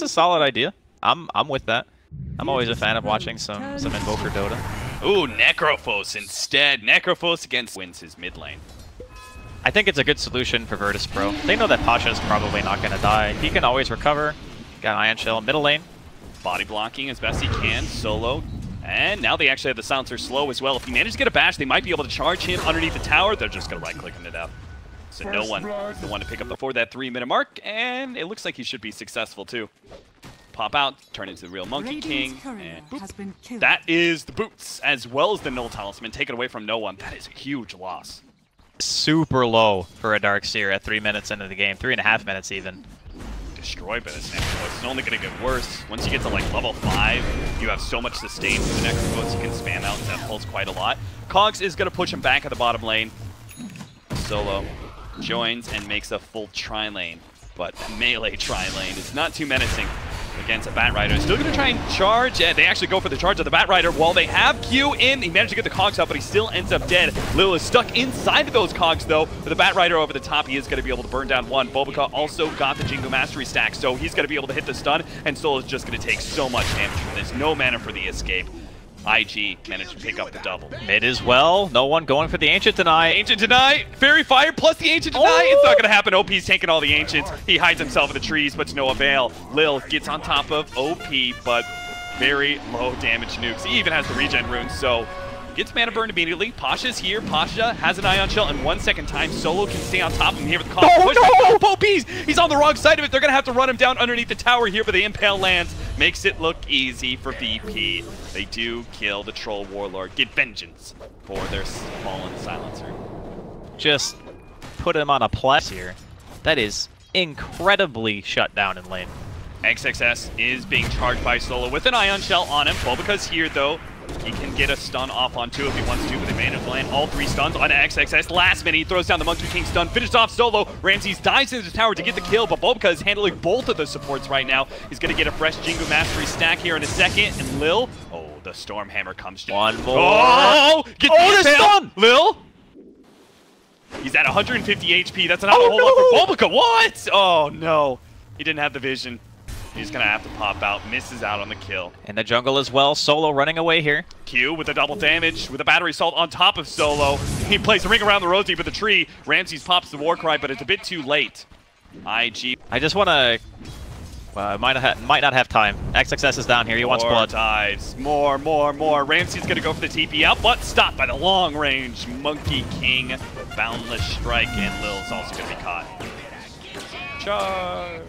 a solid idea. I'm with that. I'm always a fan of watching some Invoker Dota. Ooh, Necrophos instead. Necrophos against wins his mid lane. I think it's a good solution for Virtus.pro. They know that Pasha is probably not going to die. He can always recover. Got Ion Shell middle lane. Body blocking as best he can, solo. And now they actually have the silencer slow as well. If he manages to get a bash, they might be able to charge him underneath the tower. They're just going to right-click him to death. So no one is the one to pick up before that 3-minute mark, and it looks like he should be successful too. Pop out, turn into the real Monkey King, and boop. That is the boots, as well as the Null Talisman, taken away from no one. That is a huge loss. Super low for a Darkseer at 3 minutes into the game, 3.5 minutes even. Destroyed by this Necrophos. It's only going to get worse. Once you get to like level 5, you have so much sustain from the Necrophos, you can spam out that pulls quite a lot. Cogs is going to push him back at the bottom lane. Solo joins and makes a full tri-lane, but a melee tri-lane is not too menacing against a Batrider. Still going to try and charge, and they actually go for the charge of the Batrider while they have Q in. He managed to get the Cogs up, but he still ends up dead. Lil is stuck inside of those Cogs, though. With the Batrider over the top, he is going to be able to burn down one. Bulbaca also got the Jingo Mastery stack, so he's going to be able to hit the stun, and Soul is just going to take so much damage from this. No mana for the escape. IG managed to pick up the double. Mid as well. No one going for the Ancient Deny. Ancient Deny. Fairy Fire plus the Ancient Deny. Oh! It's not going to happen. OP's taking all the Ancients. He hides himself in the trees, but to no avail. Lil gets on top of OP, but very low damage nukes. He even has the regen runes, so gets mana burn immediately. Pasha's here. Pasha has an Ion Shell in 1 second time. Solo can stay on top of him here with the combo. Oh, no! OP's! He's on the wrong side of it. They're going to have to run him down underneath the tower here, but the Impale lands. Makes it look easy for VP. They do kill the Troll Warlord. Get vengeance for their fallen silencer. Just put him on a plus here. That is incredibly shut down in lane. XXS is being charged by Solo with an Ion Shell on him. Bulbaca's here, though. He can get a stun off on 2 if he wants to, but they managed to land all 3 stuns on XXS. Last minute, he throws down the Monkey King stun, finished off Solo. Ramses dives into the tower to get the kill, but Bulbaca is handling both of the supports right now. He's going to get a fresh Jingo Mastery stack here in a second, and Lil, oh, the Storm Hammer comes. One more. Oh, get the stun! Lil, he's at 150 HP. That's not a whole lot for Bulbaca. What? Oh, no. He didn't have the vision. He's going to have to pop out, misses out on the kill. In the jungle as well, Solo running away here. Q with the double damage, with a battery assault on top of Solo. He plays a ring around the rosy for the tree. Ramses pops the war cry, but it's a bit too late. IG. I just want to... Well, might not have time. XXS is down here, he wants blood. Dives. More. Ramses going to go for the TP out, but stopped by the long range Monkey King. Boundless strike, and Lil's also going to be caught. Charge.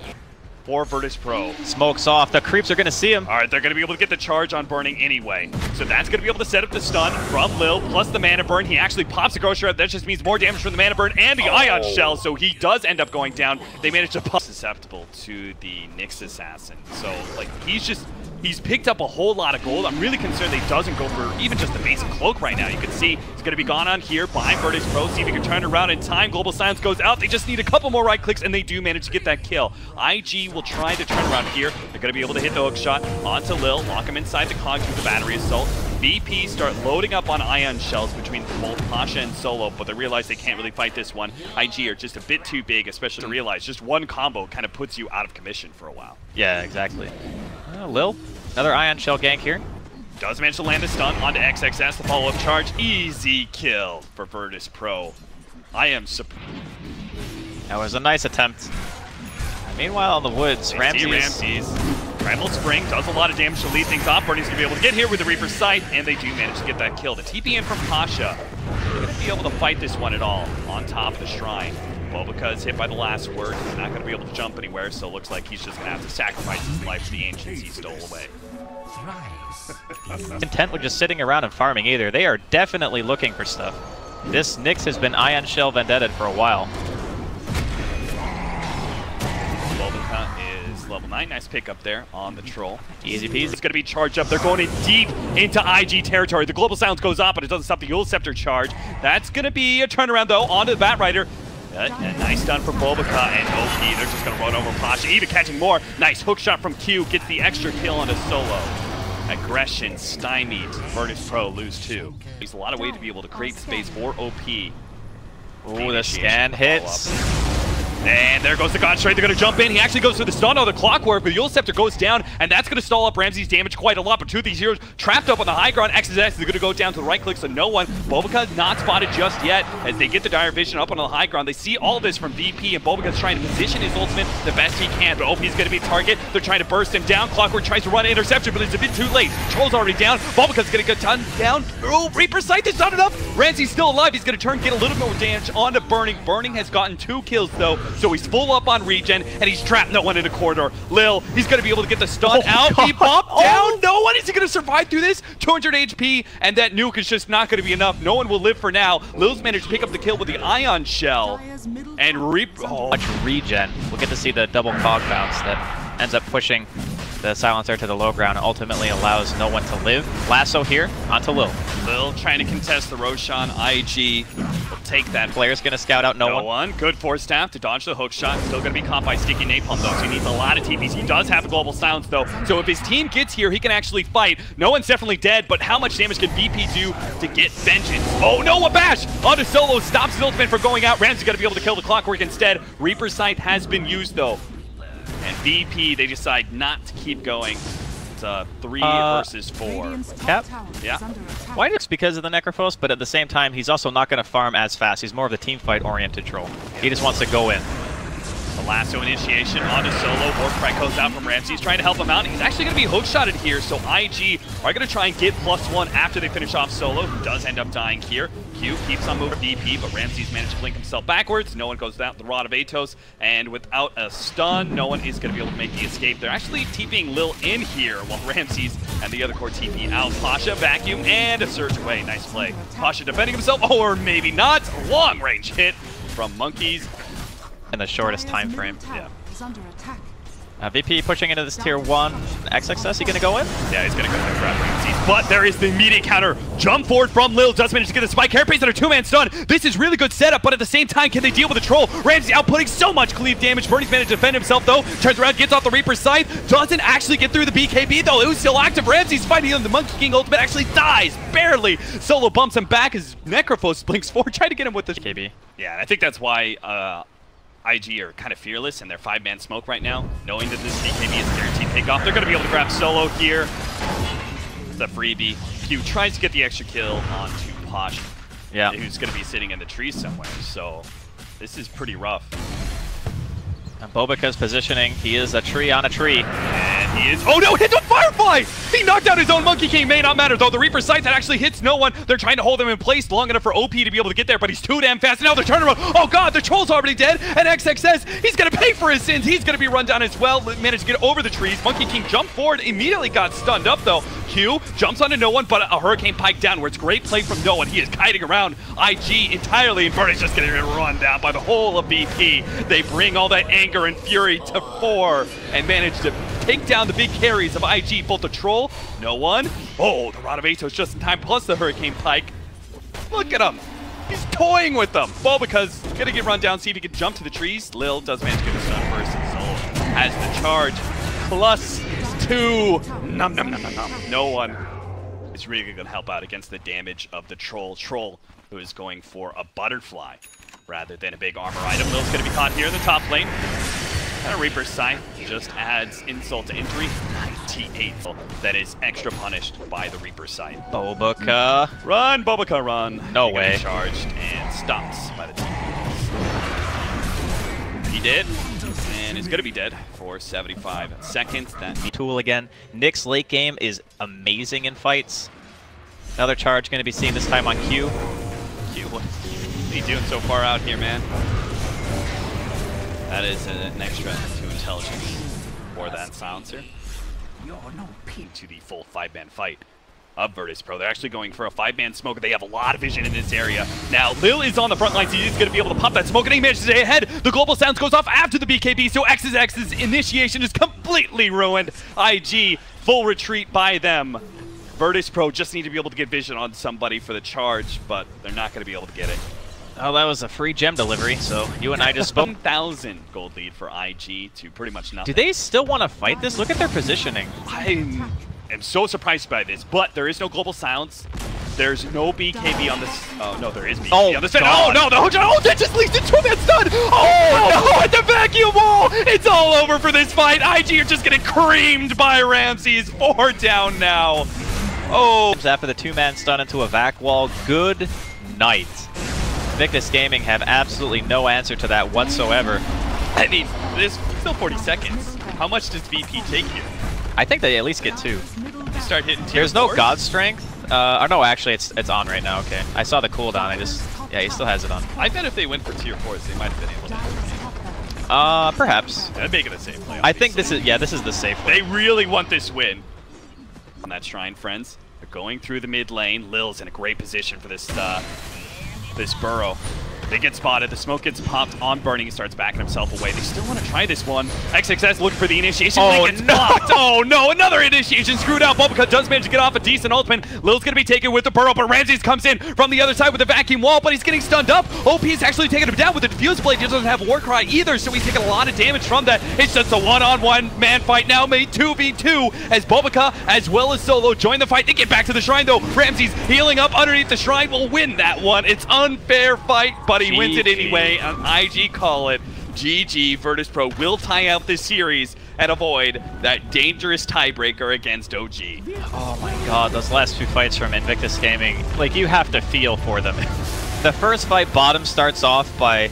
For Virtus.pro. Smoke's off. The creeps are going to see him. All right, they're going to be able to get the charge on burning anyway. So that's going to be able to set up the stun from Lil, plus the mana burn. He actually pops the Grocer out. That just means more damage from the mana burn and the Ion Shell, so he does end up going down. They managed to pop susceptible to the Nyx Assassin. So, like, he's picked up a whole lot of gold. I'm really concerned that he doesn't go for even just the basic cloak right now. You can see he's going to be gone on here by Virtus.pro. See if he can turn it around in time. Global Silence goes out. They just need a couple more right clicks, and they do manage to get that kill. IG will try to turn around here. They're going to be able to hit the hook shot onto Lil, lock him inside the Cogs with the battery assault. VP start loading up on Ion Shells between both Pasha and Solo, but they realize they can't really fight this one. IG are just a bit too big, especially to realize just one combo kind of puts you out of commission for a while. Yeah, exactly. Lil, another Ion Shell gank here. Does manage to land a stun onto XXS, the follow-up charge. Easy kill for Virtus.pro. I am surprised. That was a nice attempt. Meanwhile, in the woods, Ramses. Primal Spring does a lot of damage to lead things off. Bernie's going to be able to get here with the Reaper's Sight, and they do manage to get that kill. The TP in from Pasha. Going to be able to fight this one at all on top of the shrine. Bulbaca is hit by the last word. He's not going to be able to jump anywhere, so it looks like he's just going to have to sacrifice his life to the Ancients he stole away. Content with just sitting around and farming either. They are definitely looking for stuff. This Nyx has been Ion Shell Vendetta for a while. Bulbaca is level 9. Nice pick up there on the troll. Easy peasy. It's going to be charged up. They're going in deep into IG territory. The Global Silence goes off, but it doesn't stop the Yule Scepter charge. That's going to be a turnaround, though, onto the Batrider. A nice stun from Bulbaca and OP. They're just going to run over Pasha, even catching more. Nice hook shot from Q. Gets the extra kill on a Solo. Aggression stymied. Virtus.pro lose 2. There's a lot of ways to be able to create space for OP. Ooh, the scan hits. And there goes the God Strike. They're going to jump in. He actually goes for the stun on the Clockwork, but the Eul Scepter goes down, and that's going to stall up Ramsey's damage quite a lot. But two of these heroes trapped up on the high ground. XSX is going to go down to the right click, so no one. Bobica not spotted just yet as they get the Dire Vision up on the high ground. They see all this from VP, and Bobica's trying to position his ultimate the best he can, but OP's going to be a target. They're trying to burst him down. Clockwork tries to run an interception, but it's a bit too late. Troll's already down. Bobica's going to get down. Oh, Reaper's Sight is not enough. Ramsey's still alive. He's going to get a little more damage onto Burning. Burning has gotten 2 kills, though, so he's full up on regen, and he's trapped no one in the corridor. Lil, he's going to be able to get the stun out. God. He popped down. No one is going to survive through this. 200 HP, and that nuke is just not going to be enough. No one will live for now. Lil's managed to pick up the kill with the Ion Shell, and much regen. We'll get to see the double cog bounce that ends up pushing the Silencer to the low ground and ultimately allows no one to live. Lasso here onto Lil. Lil trying to contest the Roshan. IG will take that. Player's going to scout out no one. Good force staff to dodge the hook shot. Still going to be caught by Sticky Napalm, though, so he needs a lot of TPs. He does have a global silence, though, so if his team gets here, he can actually fight. No one's definitely dead, but how much damage can VP do to get vengeance? Oh no, a bash onto Solo stops his ultimate from going out. Ramsey's going to be able to kill the Clockwork instead. Reaper's Sight has been used, though. And VP, they decide not to keep going. It's 3 versus 4. Cap? Yeah. Why? It's because of the Necrophos, but at the same time, he's also not going to farm as fast. He's more of the team fight-oriented troll. He just wants to go in. The lasso initiation onto Solo. Warcry goes out from Ramsey. He's trying to help him out. He's actually going to be hook-shotted here, so IG are going to try and get +1 after they finish off Solo, who does end up dying here. Q keeps on moving VP, but Ramsey's managed to blink himself backwards. No one goes down the Rod of Atos, and without a stun, no one is going to be able to make the escape. They're actually TPing Lil in here while Ramsey's and the other core TP out. Pasha, vacuum, and a surge away. Nice play. Pasha defending himself, or maybe not. Long range hit from Monkeys. In the shortest time frame. Yeah. VP pushing into this tier 1. XXS, he gonna go in? Yeah, he's gonna go in for Ramsey. But there is the immediate counter. Jump forward from Lil. Does manage to get the spike. Hairpace under 2-man stun. This is really good setup, but at the same time, can they deal with the troll? Ramsey outputting so much cleave damage. Bernie's managed to defend himself, though. Turns around, gets off the Reaper's side. Doesn't actually get through the BKB, though. It was still active. Ramsey's fighting him. The Monkey King ultimate actually dies. Barely. Solo bumps him back as Necrophos blinks forward. Try to get him with the BKB. Yeah, I think that's why IG are kind of fearless in their 5-man smoke right now, knowing that this BKB is a guaranteed takeoff. They're going to be able to grab Solo here. It's a freebie. Q tries to get the extra kill onto Posh, who's going to be sitting in the trees somewhere. So this is pretty rough. And Bobica's positioning. He is a tree on a tree. And he is... Oh no, hit the Firefly! He knocked out his own Monkey King. May not matter, though. The Reaper's Sight that actually hits no one. They're trying to hold him in place long enough for OP to be able to get there, but he's too damn fast. And now they're turning around. Oh god, the Troll's already dead. And XXS, he's going to pay for his sins. He's going to be run down as well. Managed to get over the trees. Monkey King jumped forward. Immediately got stunned up, though. Q jumps onto no one, but a Hurricane Pike downwards. Great play from no one. He is kiting around IG entirely, and Birdie's just getting run down by the whole of BP. They bring all that anger and fury to 4 and manage to take down the big carries of IG, both the Troll, no one. Oh, the Rod of Atos just in time, plus the Hurricane Pike. Look at him. He's toying with them. Bobica's gonna get run down, see if he can jump to the trees. Lil does manage to get the stun first, and Solo has the charge. +2. Nom nom nom nom nom. No one is really gonna help out against the damage of the Troll. Troll, who is going for a Butterfly rather than a big armor item. Lil's gonna be caught here in the top lane. And a Reaper's Sight just adds insult to injury. 98. That is extra punished by the Reaper's Sight. Bobica. Run, Bobica, run. No way. Charged and stops by the team. He did. And is going to be dead for 75 seconds. That tool again. Nick's late game is amazing in fights. Another charge going to be seen this time on Q. Q, what are you doing so far out here, man? That is an extra 2 intelligence for that silencer. To the full 5-man fight of Virtus.pro. They're actually going for a 5-man smoke. They have a lot of vision in this area. Now, Lil is on the front lines. He's going to be able to pop that smoke, and he manages to stay ahead. The global sounds goes off after the BKB, so XXX's initiation is completely ruined. IG, full retreat by them. Virtus.pro just need to be able to get vision on somebody for the charge, but they're not going to be able to get it. Oh, that was a free gem delivery, so you and I just spoke. 1,000 gold lead for IG to pretty much nothing. Do they still want to fight this? Look at their positioning. I am so surprised by this, but there is no global silence. There's no BKB on this. Oh, no, there is BKB on this. God. Oh, no, that just leads into a man's stun. Oh, no, at the vacuum wall. It's all over for this fight. IG are just getting creamed by Ramses. 4 down now. Oh. After the 2-man stun into a vac wall, good night. Invictus Gaming have absolutely no answer to that whatsoever. I mean, there's still 40 seconds. How much does VP take you? I think they at least get 2. You start hitting tier There's no 4s? God Strength. Or no, actually, it's on right now. Okay, I saw the cooldown. Yeah, he still has it on. I bet if they went for tier 4s, they might have been able to win the game. Perhaps. That'd make it a safe play. I think this is the safe play. They really want this win. On that shrine, friends. They're going through the mid lane. Lil's in a great position for this this burrow. They get spotted. The smoke gets popped on Burning. He starts backing himself away. They still want to try this one. XXS looking for the initiation. Oh, Gets blocked. Oh, no. Another initiation screwed out. Bulbaca does manage to get off a decent ultimate. Lil's going to be taken with the burrow, but Ramses comes in from the other side with a vacuum wall, but he's getting stunned up. OP is actually taking him down with the Diffuse Blade. He doesn't have Warcry either, so he's taking a lot of damage from that. It's just a one-on-one man fight now, made 2v2 as Bulbaca as well as Solo join the fight. They get back to the shrine, though. Ramses healing up underneath the shrine will win that one. It's unfair fight, but he wins it anyway. On IG call it GG. Virtus.pro will tie out this series and avoid that dangerous tiebreaker against OG. Oh my god, those last 2 fights from Invictus Gaming, like, you have to feel for them. The first fight, Bottom starts off by